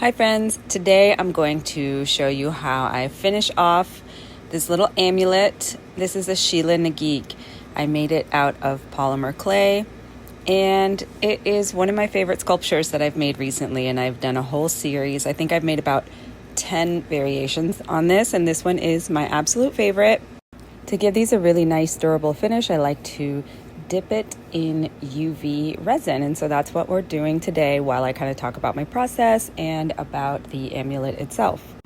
Hi friends, today I'm going to show you how I finish off this little amulet. This is a Sheela Nagig. I made it out of polymer clay and it is one of my favorite sculptures that I've made recently, and I've done a whole series. I think I've made about 10 variations on this, and this one is my absolute favorite. To give these a really nice durable finish, I like to dip it in UV resin, and so that's what we're doing today while I kind of talk about my process and about the amulet itself.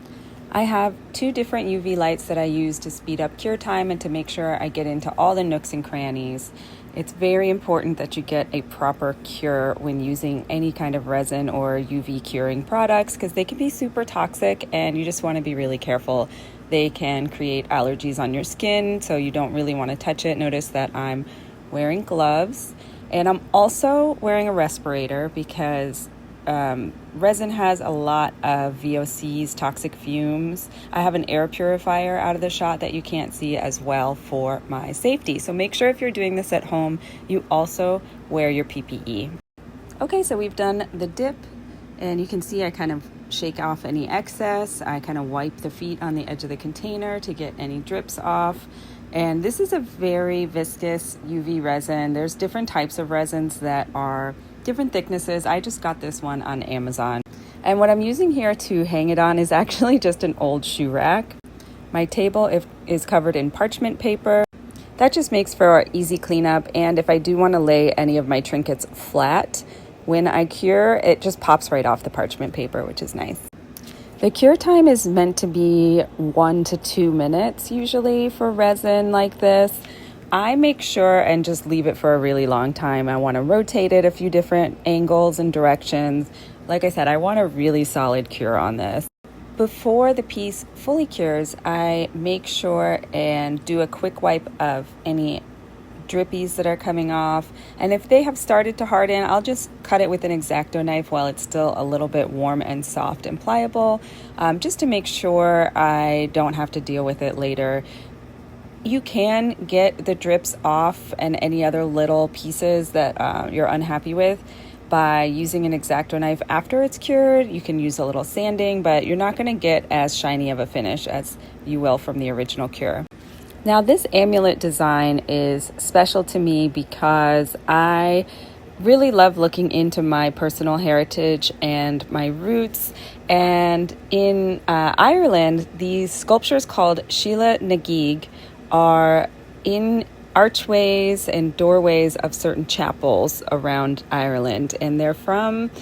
I have two different UV lights that I use to speed up cure time and to make sure I get into all the nooks and crannies. It's very important that you get a proper cure when using any kind of resin or UV curing products, because they can be super toxic and you just want to be really careful. They can create allergies on your skin, so you don't really want to touch it. Notice that I'm wearing gloves, and I'm also wearing a respirator because resin has a lot of VOCs, toxic fumes. I have an air purifier out of the shot that you can't see as well for my safety. So make sure if you're doing this at home, you also wear your PPE. Okay, so we've done the dip, and you can see I kind of shake off any excess. I kind of wipe the feet on the edge of the container to get any drips off. And this is a very viscous UV resin. There's different types of resins that are different thicknesses. I just got this one on Amazon. And what I'm using here to hang it on is actually just an old shoe rack. My table is covered in parchment paper. That just makes for easy cleanup. And if I do want to lay any of my trinkets flat, when I cure, it just pops right off the parchment paper, which is nice. The cure time is meant to be 1 to 2 minutes usually for resin like this. I make sure and just leave it for a really long time. I want to rotate it a few different angles and directions. Like I said, I want a really solid cure on this. Before the piece fully cures, I make sure and do a quick wipe of any drippies that are coming off, and if they have started to harden, I'll just cut it with an X-Acto knife while it's still a little bit warm and soft and pliable, just to make sure I don't have to deal with it later. You can get the drips off and any other little pieces that you're unhappy with by using an X-Acto knife after it's cured. You can use a little sanding, but you're not going to get as shiny of a finish as you will from the original cure. Now, this amulet design is special to me because I really love looking into my personal heritage and my roots. And in Ireland, these sculptures called Sheela Nagig are in archways and doorways of certain chapels around Ireland. And they're from,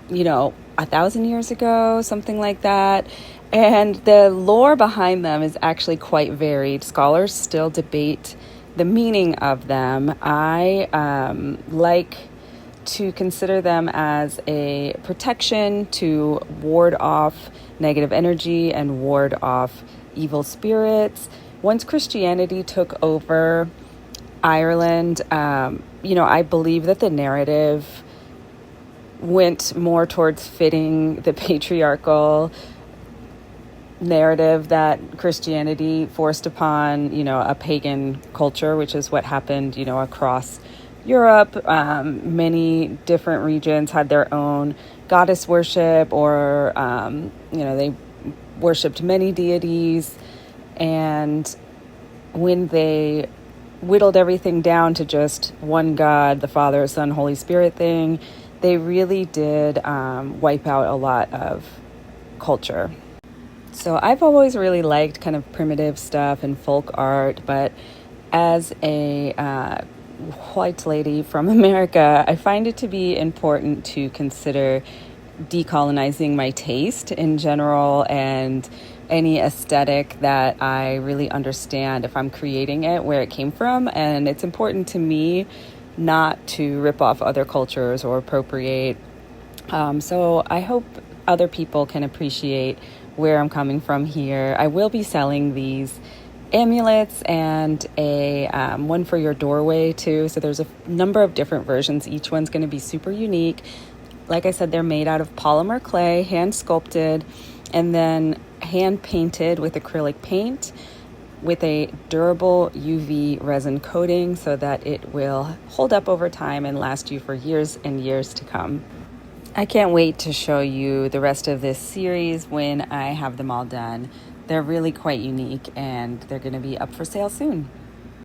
1,000 years ago, something like that. And the lore behind them is actually quite varied. Scholars still debate the meaning of them. I like to consider them as a protection to ward off negative energy and ward off evil spirits. Once Christianity took over Ireland, I believe that the narrative went more towards fitting the patriarchal narrative that Christianity forced upon, a pagan culture, which is what happened, across Europe. Many different regions had their own goddess worship, or, they worshipped many deities. And when they whittled everything down to just one God, the Father, Son, Holy Spirit thing, they really did wipe out a lot of culture. So I've always really liked kind of primitive stuff and folk art, but as a white lady from America, I find it to be important to consider decolonizing my taste in general and any aesthetic that I really understand if I'm creating it, where it came from. And it's important to me not to rip off other cultures or appropriate. So I hope other people can appreciate where I'm coming from here. I will be selling these amulets and a one for your doorway too. So there's a number of different versions. Each one's going to be super unique. Like I said, they're made out of polymer clay, hand sculpted, and then hand painted with acrylic paint with a durable UV resin coating so that it will hold up over time and last you for years and years to come. I can't wait to show you the rest of this series when I have them all done. They're really quite unique and they're going to be up for sale soon.